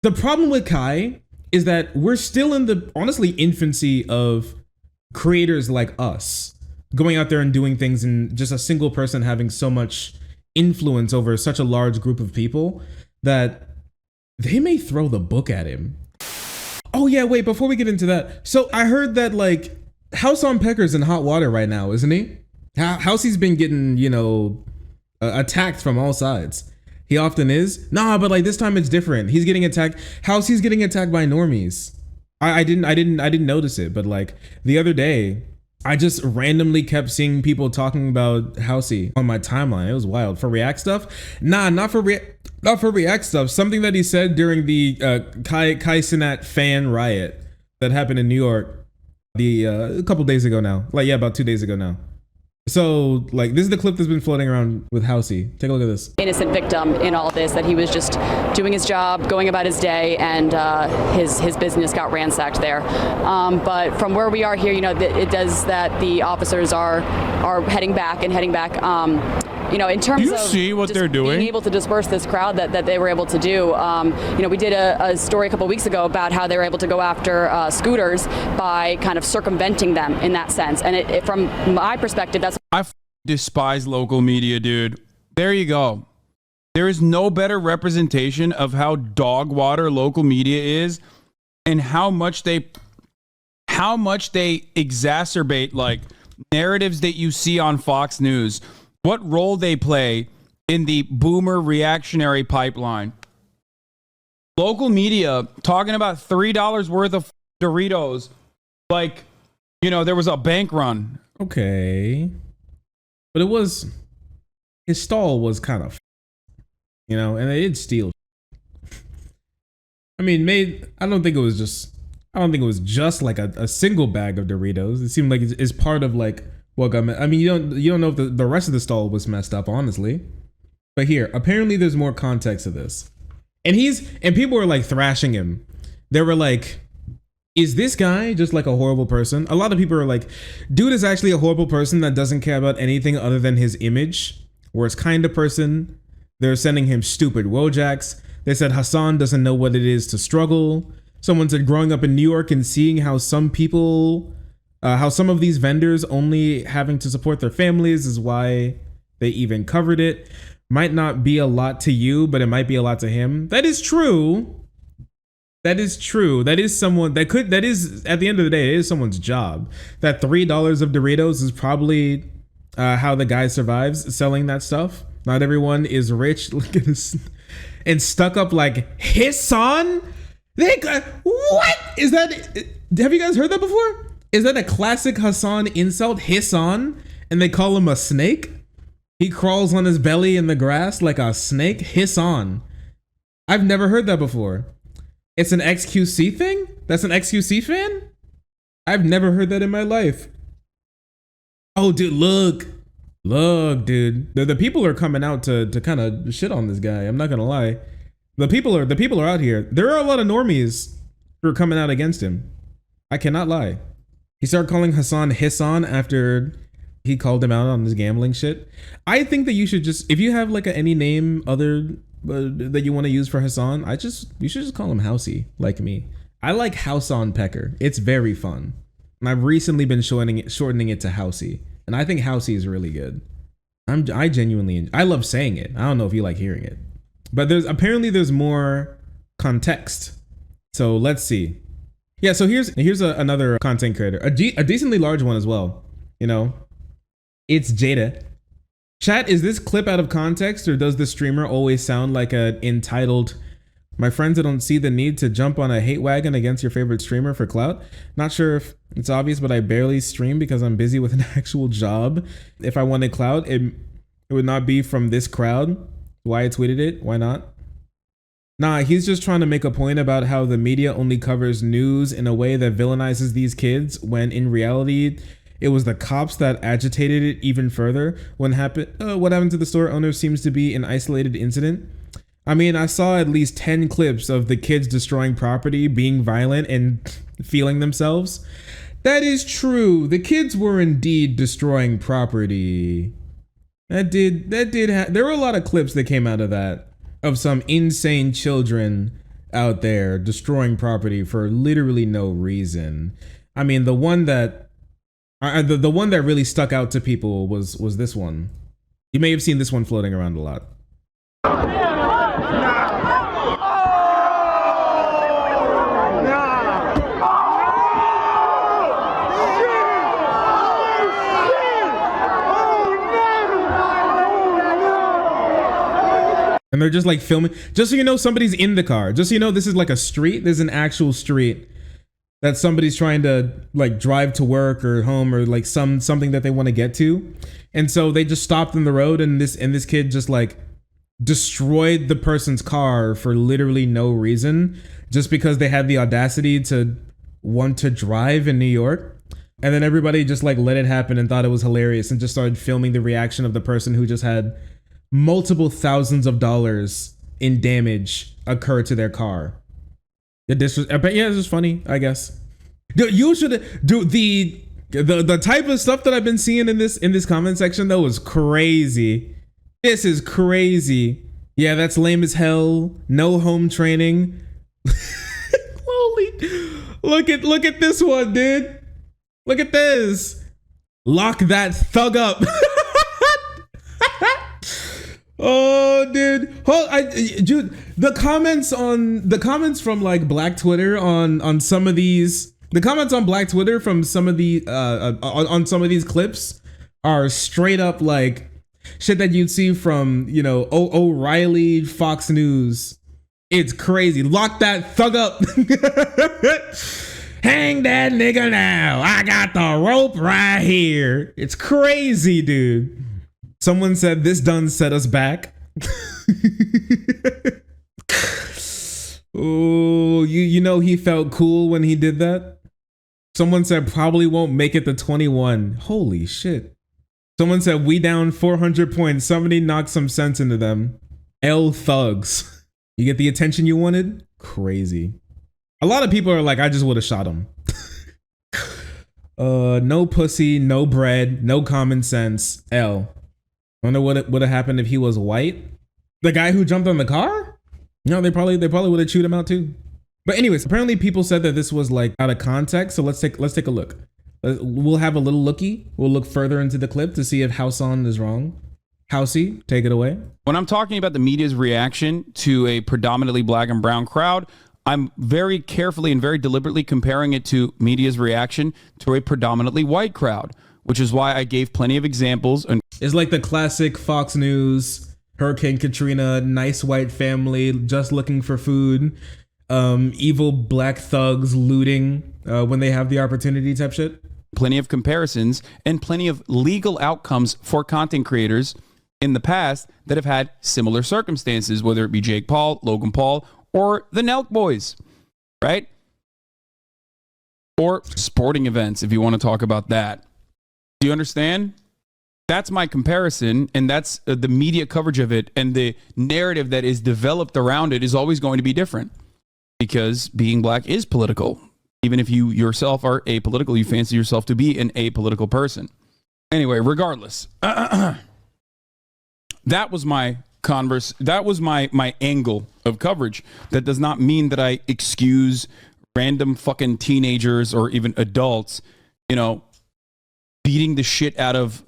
The problem with Kai is that we're still in the honestly infancy of creators like us going out there and doing things, and just a single person having so much influence over such a large group of people that they may throw the book at him. Oh yeah, wait, before we get into that, so I heard that like Hassan Pecker's in hot water right now, isn't he? How's been getting, you know, attacked from all sides. He often is. Nah, but like this time it's different. He's getting attacked. He's getting attacked by normies. I didn't notice it, but like the other day, I just randomly kept seeing people talking about Housey on my timeline. It was wild. For React stuff? Nah, not for React stuff. Something that he said during the Kai Cenat fan riot that happened in New York a couple days ago now. Like, yeah, about 2 days ago now. So, like, this is the clip that's been floating around with Housey. Take a look at this. Innocent victim in all this, that he was just doing his job, going about his day, and his business got ransacked there. But from where we are here, you know, it does that the officers are heading back. You know, in terms of see what they're doing, being able to disperse this crowd that they were able to do. You know, we did a story a couple weeks ago about how they were able to go after scooters by kind of circumventing them in that sense. And from my perspective, that's I despise local media, dude. There you go. There is no better representation of how dog water local media is, and how much they exacerbate like narratives that you see on Fox News. What role they play in the boomer reactionary pipeline. Local media talking about $3 worth of Doritos like, you know, there was a bank run. Okay. But his stall was kind of, you know, and they did steal. I mean, I don't think it was just like a single bag of Doritos. It seemed like it's part of like what got. I mean, you don't know if the rest of the stall was messed up, honestly. But here, apparently, there's more context to this, and people were like thrashing him. They were like, is this guy just like a horrible person? A lot of people are like, dude is actually a horrible person that doesn't care about anything other than his image. Worst kind of person. They're sending him stupid Wojaks. They said Hassan doesn't know what it is to struggle. Someone said growing up in New York and seeing how some of these vendors only having to support their families is why they even covered it. Might not be a lot to you, but it might be a lot to him. That is true. That is true. That is at the end of the day, it is someone's job. That $3 of Doritos is probably how the guy survives selling that stuff. Not everyone is rich. Look at this. And stuck up like Hassan. What is that? Have you guys heard that before? Is that a classic Hassan insult? Hassan, and they call him a snake. He crawls on his belly in the grass like a snake. Hassan. I've never heard that before. It's an XQC thing? That's an XQC fan? I've never heard that in my life. Oh, dude, look, dude. The people are coming out to kind of shit on this guy. I'm not gonna lie. The people are out here. There are a lot of normies who are coming out against him. I cannot lie. He started calling Hassan after he called him out on his gambling shit. I think that you should just, if you have like any name other that you want to use for Hassan, you should just call him Housey, like me. I like Hassan Pecker. It's very fun. And I've recently been shortening it to Housey. And I think Housey is really good. I love saying it. I don't know if you like hearing it. But there's more context. So let's see. Yeah, so here's another content creator, a decently large one as well. You know, it's Jada. Chat, is this clip out of context, or does the streamer always sound like an entitled, my friends that don't see the need to jump on a hate wagon against your favorite streamer for clout? Not sure if it's obvious, but I barely stream because I'm busy with an actual job. If I wanted clout, it would not be from this crowd. Why I tweeted it? Why not? Nah, he's just trying to make a point about how the media only covers news in a way that villainizes these kids, when in reality, it was the cops that agitated it even further. What happened to the store owner seems to be an isolated incident. I mean, I saw at least 10 clips of the kids destroying property, being violent, and feeling themselves. That is true. The kids were indeed destroying property. There were a lot of clips that came out of that, of some insane children out there destroying property for literally no reason. I mean, the one that the one that really stuck out to people was this one. You may have seen this one floating around a lot. And they're just like filming, just so you know, somebody's in the car. Just so you know, this is like a street. There's an actual street that somebody's trying to like drive to work or home or like something that they want to get to. And so they just stopped in the road, and this kid just like destroyed the person's car for literally no reason, just because they had the audacity to want to drive in New York. And then everybody just like let it happen and thought it was hilarious and just started filming the reaction of the person who just had multiple thousands of dollars in damage occur to their car. But yeah, it's just funny, I guess. Dude, you should do the type of stuff that I've been seeing in this comment section though is crazy. This is crazy. Yeah, that's lame as hell. No home training. Holy, look at this one, dude. Look at this. Lock that thug up. Oh, dude. Dude, the comments from like Black Twitter on some of these, the comments on Black Twitter from some of the on some of these clips are straight up like shit that you'd see from, you know, O'Reilly, Fox News. It's crazy. Lock that thug up. Hang that nigga now. I got the rope right here. It's crazy, dude. Someone said this done set us back. Oh, you know he felt cool when he did that. Someone said probably won't make it to 21. Holy shit. Someone said we down 400 points. Somebody knocked some sense into them. L thugs. You get the attention you wanted? Crazy. A lot of people are like, I just would have shot him. No pussy, no bread, no common sense. L. I wonder what would have happened if he was white. The guy who jumped on the car? No, they probably would have chewed him out too. But anyways, apparently people said that this was like out of context. So let's take a look. We'll have a little looky. We'll look further into the clip to see if Hassan is wrong. Housey, take it away. When I'm talking about the media's reaction to a predominantly black and brown crowd, I'm very carefully and very deliberately comparing it to media's reaction to a predominantly white crowd, which is why I gave plenty of examples. And it's like the classic Fox News, Hurricane Katrina, nice white family, just looking for food, evil black thugs looting when they have the opportunity type shit. Plenty of comparisons and plenty of legal outcomes for content creators in the past that have had similar circumstances, whether it be Jake Paul, Logan Paul, or the Nelk Boys, right? Or sporting events, if you want to talk about that. Do you understand? That's my comparison, and that's the media coverage of it, and the narrative that is developed around it is always going to be different, because being black is political. Even if you yourself are apolitical, you fancy yourself to be an apolitical person. Anyway, regardless, that was my that was my angle of coverage. That does not mean that I excuse random fucking teenagers or even adults, you know, beating the shit out of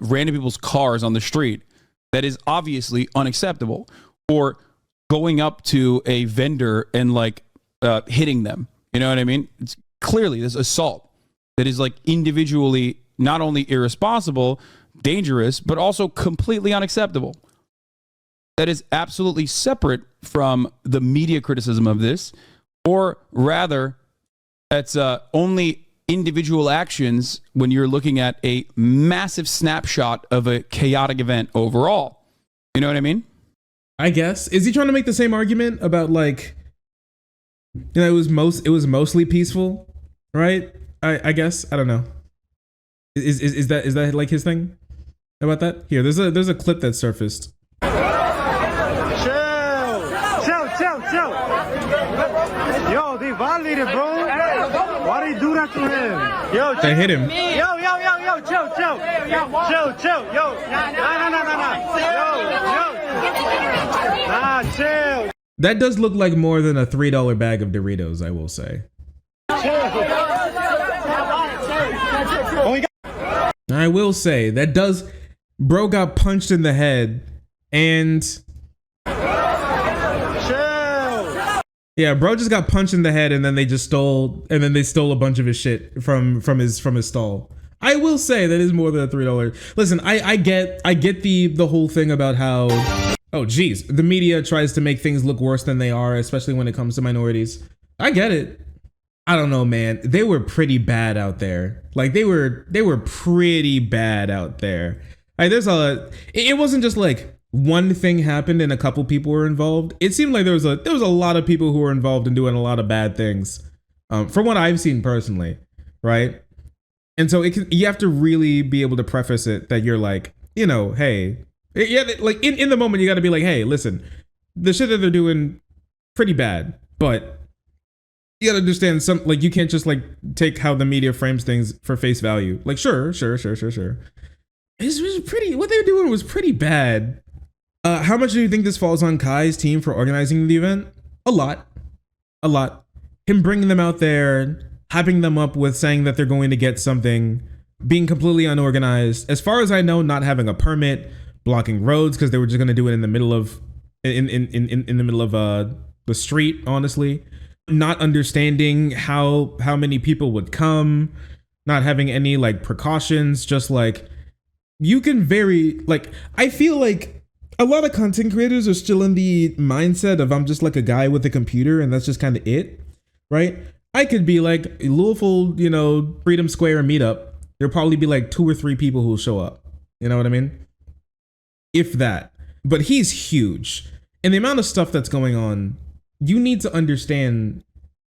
random people's cars on the street. That is obviously unacceptable. Or going up to a vendor and like hitting them. You know what I mean? It's clearly this assault that is like individually not only irresponsible, dangerous, but also completely unacceptable. That is absolutely separate from the media criticism of this, or rather, that's only individual actions when you're looking at a massive snapshot of a chaotic event overall. You know what I mean? I guess. Is he trying to make the same argument about like, you know, it was mostly peaceful, right? I guess. I don't know. Is that like his thing about that? Here, there's a clip that surfaced. Chill. Yo, they violated, bro. Why they do that to him? Yo, they hit him. Yo, chill. Yo, nah. Yo. Nah, chill. That does look like more than a $3 bag of Doritos, I will say. I will say that does. Bro got punched in the head, and yeah, bro just got punched in the head, and then they stole a bunch of his shit from his stall. I will say that is more than a $3. Listen, I get the whole thing about how, oh geez, the media tries to make things look worse than they are, especially when it comes to minorities. I get it. I don't know, man. They were pretty bad out there. Like they were pretty bad out there. Like it wasn't just like one thing happened and a couple people were involved. It seemed like there was a lot of people who were involved in doing a lot of bad things, from what I've seen personally, right? And so you have to really be able to preface it that you're like, you know, hey, yeah, like in the moment you got to be like, hey, listen, the shit that they're doing pretty bad, but you got to understand like you can't just like take how the media frames things for face value. Like sure. It was pretty. What they were doing was pretty bad. How much do you think this falls on Kai's team for organizing the event? A lot. Him bringing them out there, hyping them up with saying that they're going to get something, being completely unorganized. As far as I know, not having a permit, blocking roads because they were just going to do it in the middle of the street. Honestly, not understanding how many people would come, not having any like precautions, just like. You can I feel like a lot of content creators are still in the mindset of I'm just like a guy with a computer and that's just kind of it, right? I could be like Louisville, you know, Freedom Square meetup. There'll probably be like 2 or 3 people who'll show up. You know what I mean? If that. But he's huge. And the amount of stuff that's going on, you need to understand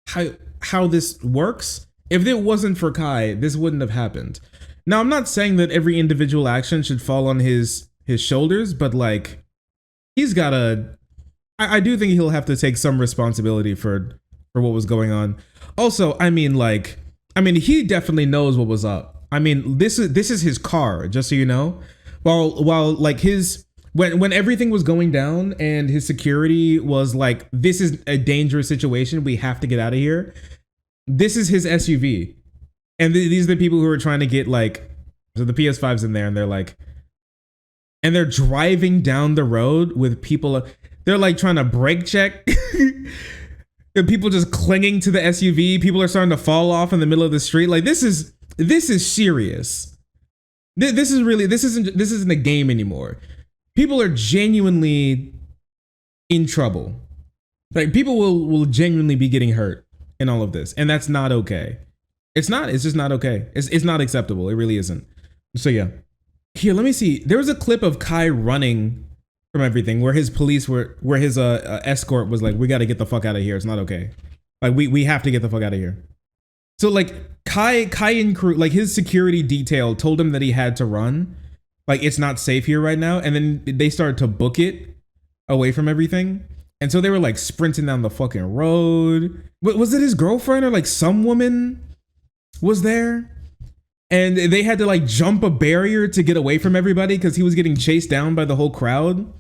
how this works. If it wasn't for Kai, this wouldn't have happened. Now, I'm not saying that every individual action should fall on his shoulders, but like he's gotta. I do think he'll have to take some responsibility for what was going on. Also, I mean, he definitely knows what was up. I mean, this is his car, just so you know. While like when everything was going down and his security was like, this is a dangerous situation, we have to get out of here. This is his SUV. And these are the people who are trying to get like, so the PS5's in there and they're like, and they're driving down the road with people. They're like trying to brake check. And people just clinging to the SUV. People are starting to fall off in the middle of the street. Like this is serious. This isn't a game anymore. People are genuinely in trouble. Like people will genuinely be getting hurt in all of this. And that's not okay. It's just not okay. It's not acceptable. It really isn't. So yeah. Here, let me see. There was a clip of Kai running from everything where his escort was like, we got to get the fuck out of here. It's not okay. Like we have to get the fuck out of here. So like Kai and crew, like his security detail told him that he had to run. Like it's not safe here right now. And then they started to book it away from everything. And so they were like sprinting down the fucking road. Was it his girlfriend or like some woman was there? And they had to like jump a barrier to get away from everybody because he was getting chased down by the whole crowd.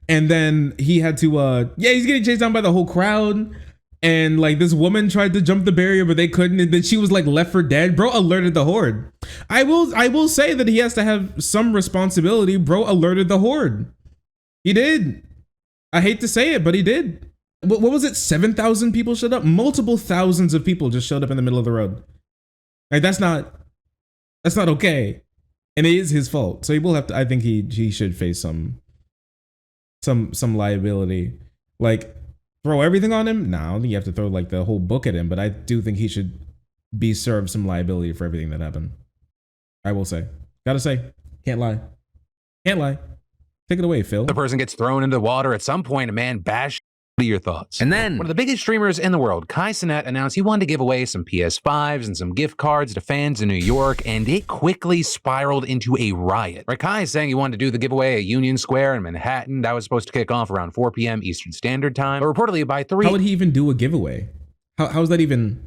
And then he had to, he's getting chased down by the whole crowd. And like this woman tried to jump the barrier, but they couldn't. And then she was like left for dead. Bro alerted the horde. I will say that he has to have some responsibility. Bro alerted the horde. He did. I hate to say it, but he did. What was it? 7,000 people showed up? Multiple thousands of people just showed up in the middle of the road. Like that's not okay. And it is his fault. So he will have to, I think he should face some liability. Like throw everything on him? No, I don't think you have to throw like the whole book at him, but I do think he should be served some liability for everything that happened. I will say. Gotta say. Can't lie. Take it away, Phil. The person gets thrown into the water at some point, a man bashed. What are your thoughts? And then, one of the biggest streamers in the world, Cenat, announced he wanted to give away some PS5s and some gift cards to fans in New York, and it quickly spiraled into a riot. Right, Kai is saying he wanted to do the giveaway at Union Square in Manhattan. That was supposed to kick off around 4 p.m. Eastern Standard Time, but reportedly by 3. How would he even do a giveaway? How's that even?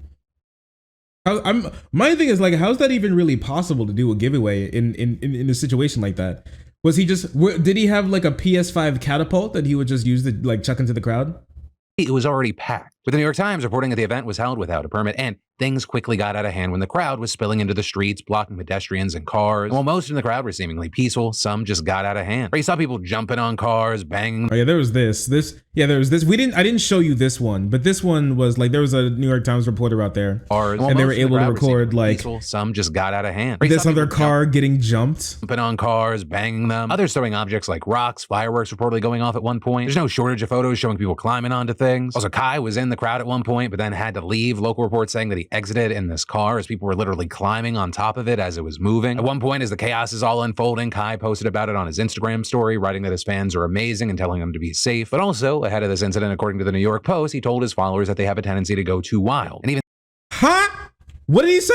My thing is like, how's that even really possible to do a giveaway in a situation like that? Was he just, did he have like a PS5 catapult that he would just use to like chuck into the crowd? it was already packed, with the New York Times reporting that the event was held without a permit, and things quickly got out of hand when the crowd was spilling into the streets, blocking pedestrians and cars. And while most in the crowd were seemingly peaceful, some just got out of hand. You saw people jumping on cars, banging. Oh yeah, there was this. Yeah, there was this. I didn't show you this one, but this one was like, there was a New York Times reporter out there, Cars, and they were able to record like peaceful, some just got out of hand. This other car getting jumped. Jumping on cars, banging them. Others throwing objects like rocks, fireworks reportedly going off at one point. There's no shortage of photos showing people climbing onto things. Also, Kai was in the crowd at one point, but then had to leave. Local reports saying that he exited in this car as people were literally climbing on top of it as it was moving. At one point, as the chaos is all unfolding, Kai posted about it on his Instagram story, writing that his fans are amazing and telling them to be safe. But also, ahead of this incident, according to the New York Post, he told his followers that they have a tendency to go too wild. And even What did he say?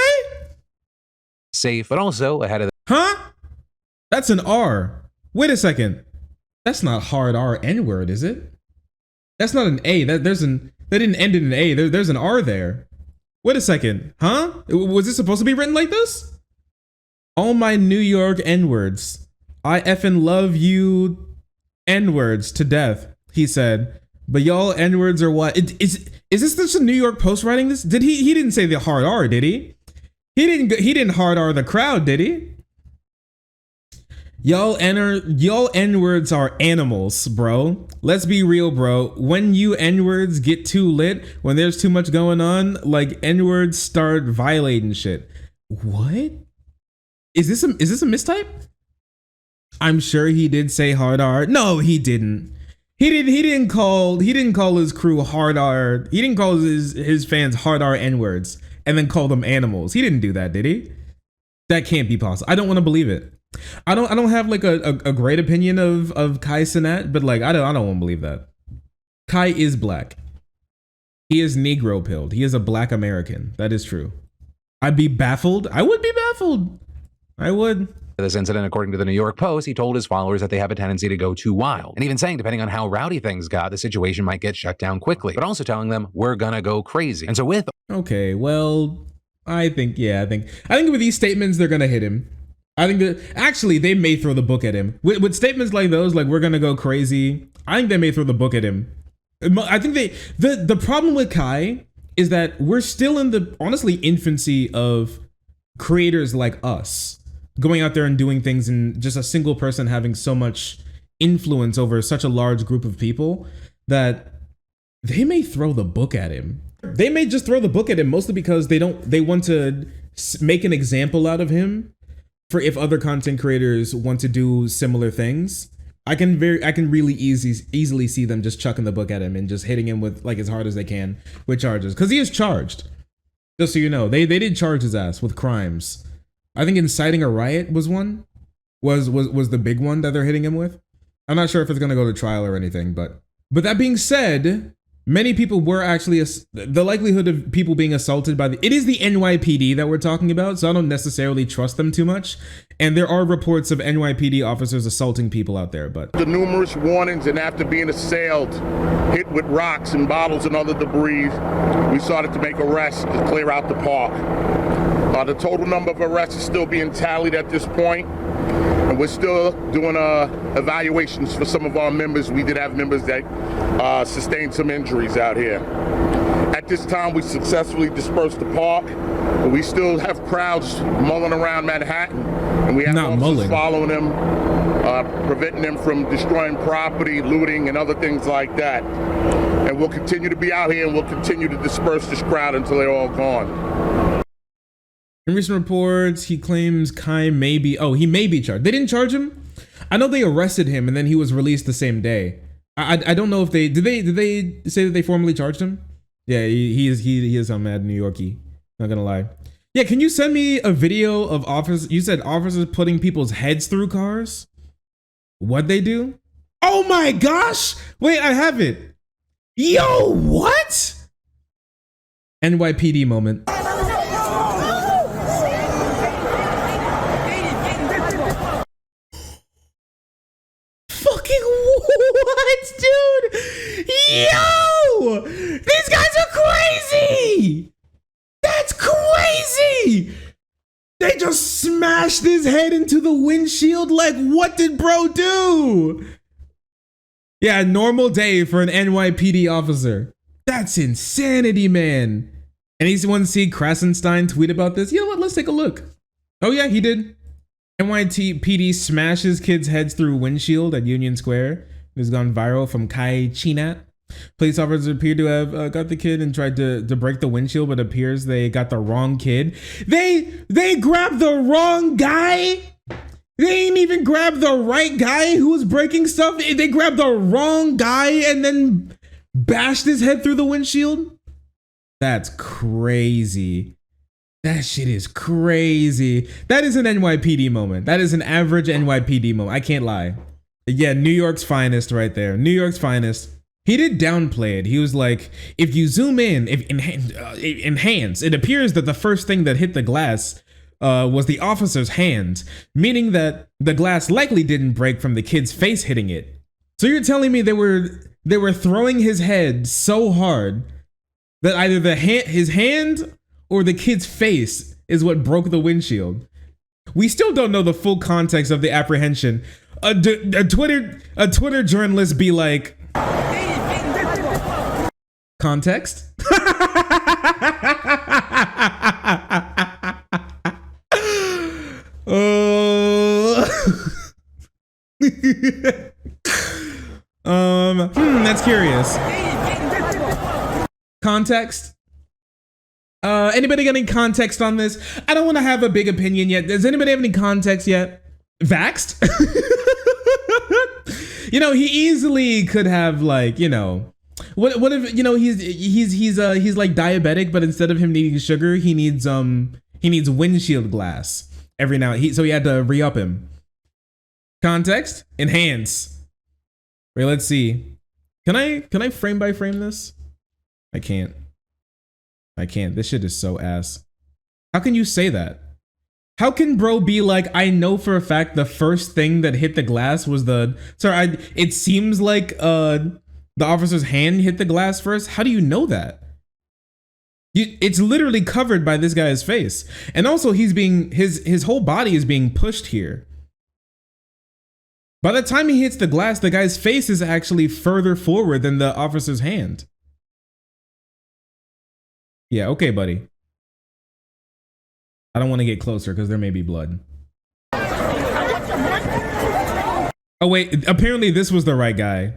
Safe, but also ahead of That's an R. Wait a second. That's not hard R N-word, is it? That's not an A. They didn't end in an A. There's an R there. Wait a second. Was this supposed to be written like this? All my New York N-words. I effing love you N-words to death, he said. But y'all N-words are what? Is this just a New York Post writing this? Did he didn't say the hard R, did he? He didn't hard R the crowd, did he? Y'all N-words are animals, bro. Let's be real, bro. When you N-words get too lit, when there's too much going on, like N-words start violating shit. What? Is this a mistype? I'm sure he did say hard R. No, he didn't. He didn't call his crew hard R. He didn't call his fans hard R N-words and then call them animals. He didn't do that, did he? That can't be possible. I don't want to believe it. I don't have like a great opinion of Kai Cenat, but like I don't want to believe that. Kai is black. He is Negro pilled. He is a black American. That is true. I'd be baffled. I would be baffled. I would. this incident, according to the New York Post, he told his followers that they have a tendency to go too wild, and even saying depending on how rowdy things got, the situation might get shut down quickly, but also telling them we're gonna go crazy. And so with okay, well, I think with these statements they're gonna hit him. I think that actually they may throw the book at him with statements like those, like we're gonna go crazy. I think they may throw the book at him. I think the problem with Kai is that we're still in the honestly infancy of creators like us going out there and doing things, and just a single person having so much influence over such a large group of people that they may throw the book at him. They may just throw the book at him mostly because they want to make an example out of him for if other content creators want to do similar things. I can really easily see them just chucking the book at him and just hitting him with like as hard as they can with charges, because he is charged. Just so you know, they did charge his ass with crimes. I think inciting a riot was the big one that they're hitting him with. I'm not sure if it's gonna go to trial or anything, but that being said, many people were actually the likelihood of people being assaulted by it is the NYPD that we're talking about, so I don't necessarily trust them too much. And there are reports of NYPD officers assaulting people out there, but the numerous warnings, and after being assailed, hit with rocks and bottles and other debris, we started to make arrests to clear out the park. The total number of arrests is still being tallied at this point, and we're still doing evaluations for some of our members. We did have members that sustained some injuries out here. At this time, we successfully dispersed the park, but we still have crowds mulling around Manhattan, and we have officers following them, preventing them from destroying property, looting, and other things like that. And we'll continue to be out here, and we'll continue to disperse this crowd until they're all gone. In recent reports, he claims Kai may be charged. They didn't charge him. I know they arrested him and then he was released the same day. I don't know if did they say that they formally charged him? Yeah, he is some mad New Yorkie. Not gonna lie. Yeah, can you send me a video of officers? You said officers putting people's heads through cars. What'd they do? Oh my gosh! Wait, I have it. Yo, what? NYPD moment. What, dude? Yo! These guys are crazy! That's crazy! They just smashed his head into the windshield. Like, what did bro do? Yeah, a normal day for an NYPD officer. That's insanity, man. Anyone see Krasenstein tweet about this? You know what? Let's take a look. Oh yeah, he did. NYPD smashes kids' heads through windshield at Union Square. It has gone viral from Cenat. Police officers appear to have got the kid and tried to break the windshield, but it appears they got the wrong kid. They grabbed the wrong guy. They ain't even grabbed the right guy who was breaking stuff. They grabbed the wrong guy and then bashed his head through the windshield. That's crazy. That shit is crazy. That is an NYPD moment. That is an average NYPD moment. I can't lie. Yeah, New York's finest right there. New York's finest. He did downplay it. He was like, if you zoom in, enhance, it appears that the first thing that hit the glass was the officer's hand, meaning that the glass likely didn't break from the kid's face hitting it. So you're telling me they were throwing his head so hard that either his hand or the kid's face is what broke the windshield. We still don't know the full context of the apprehension. A Twitter journalist be like, context? That's curious. Context? Anybody got any context on this? I don't want to have a big opinion yet. Does anybody have any context yet? Vaxxed? You know, he easily could have, like, you know, what if, you know, he's like diabetic, but instead of him needing sugar, he needs windshield glass every now. So he had to re-up him. Context? Enhance. Wait, let's see. Can I frame by frame this? I can't. This shit is so ass. How can you say that? How can bro be like, I know for a fact the first thing that hit the glass was it seems like the officer's hand hit the glass first. How do you know that? It's literally covered by this guy's face. And also his whole body is being pushed here. By the time he hits the glass, the guy's face is actually further forward than the officer's hand. Yeah, okay, buddy. I don't want to get closer because there may be blood. Oh wait, apparently this was the right guy.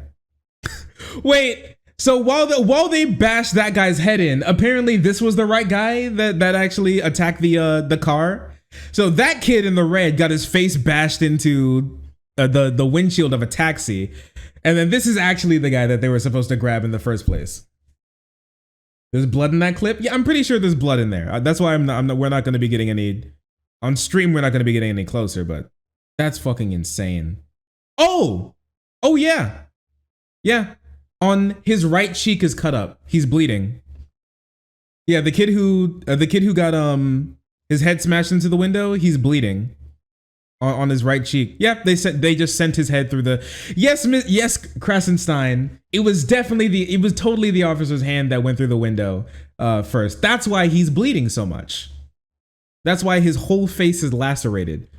Wait, so while they bashed that guy's head in, apparently this was the right guy that actually attacked the car. So that kid in the red got his face bashed into the windshield of a taxi, and then this is actually the guy that they were supposed to grab in the first place. There's blood in that clip? Yeah, I'm pretty sure there's blood in there. That's why we're not going to be getting any on stream. We're not going to be getting any closer, but that's fucking insane. Oh yeah. Yeah. On his right cheek is cut up. He's bleeding. Yeah, the kid who got his head smashed into the window, he's bleeding on his right cheek. Yep, they just sent his head through the. Yes, Krasenstein. It was totally the officer's hand that went through the window first. That's why he's bleeding so much. That's why his whole face is lacerated.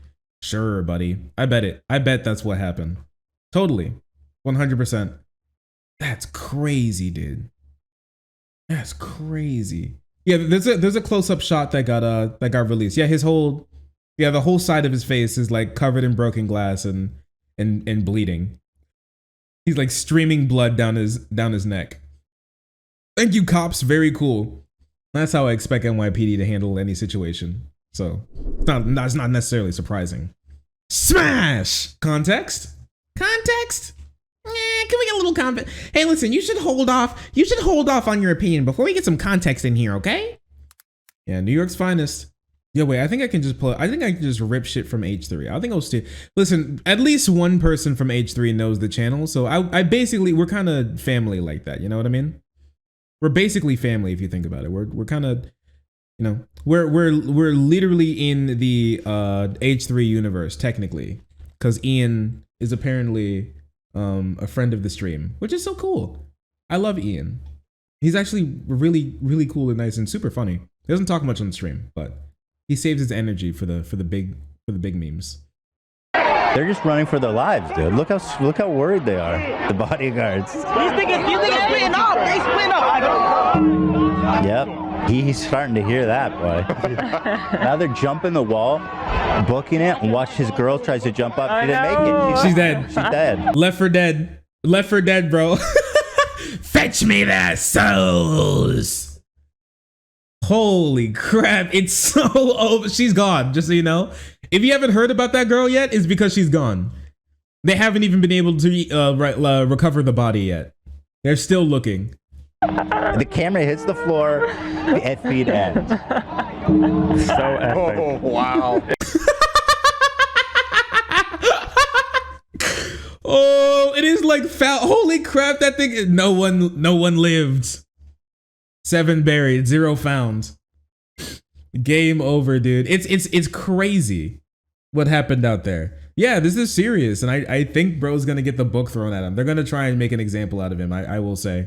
Sure, buddy. I bet that's what happened. Totally. 100%. That's crazy, dude. That's crazy. Yeah, there's a close-up shot that got released. Yeah, the whole side of his face is like covered in broken glass and bleeding. He's like streaming blood down his neck. Thank you, cops. Very cool. That's how I expect NYPD to handle any situation. So it's not necessarily surprising. Smash! Context? Context? Can we get a little context? Hey, listen, you should hold off on your opinion before we get some context in here, okay? Yeah, New York's finest. Yeah, wait, I think I can just rip shit from H3. I think I'll steal. Listen, at least one person from H3 knows the channel, so I basically, we're kind of family like that, you know what I mean? We're basically family if you think about it. We're kind of, you know, we're literally in the H3 universe technically, because Ian is apparently a friend of the stream, which is so cool. I love Ian. He's actually really, really cool and nice and super funny. He doesn't talk much on the stream, but he saves his energy for the big memes. They're just running for their lives, dude. Look how worried they are. The bodyguards. You think it's splitting up? They split up. Yep. He's starting to hear that, boy. Now they're jumping the wall, booking it, and watch his girl tries to jump up. She didn't make it. She's dead. She's dead. Left for dead. Left for dead, bro. Fetch me their souls. Holy crap. It's so over. She's gone, just so you know. If you haven't heard about that girl yet, it's because she's gone. They haven't even been able to recover the body yet. They're still looking. The camera hits the floor, the feed ends. So epic. Oh, wow. Oh, it is like foul. Holy crap, that thing. No one lived. 7 buried, 0 found. Game over, dude. It's crazy what happened out there. Yeah, this is serious, and I think bro's gonna get the book thrown at him. They're gonna try and make an example out of him. I will say.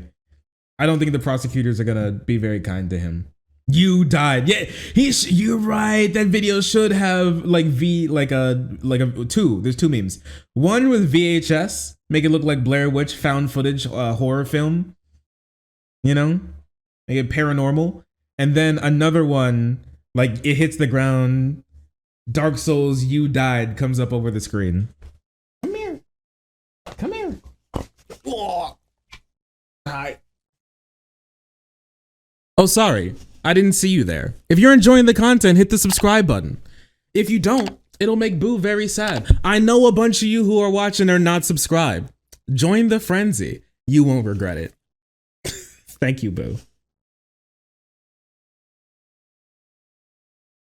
I don't think the prosecutors are gonna be very kind to him. You died. Yeah, you're right. That video should have like two. There's 2 memes. One with VHS, make it look like Blair Witch found footage horror film. You know, make it paranormal. And then another one, like it hits the ground. Dark Souls, you died comes up over the screen. Come here. Come here. Oh. Hi. Oh, sorry. I didn't see you there. If you're enjoying the content, hit the subscribe button. If you don't, it'll make Boo very sad. I know a bunch of you who are watching are not subscribed. Join the frenzy. You won't regret it. Thank you, Boo.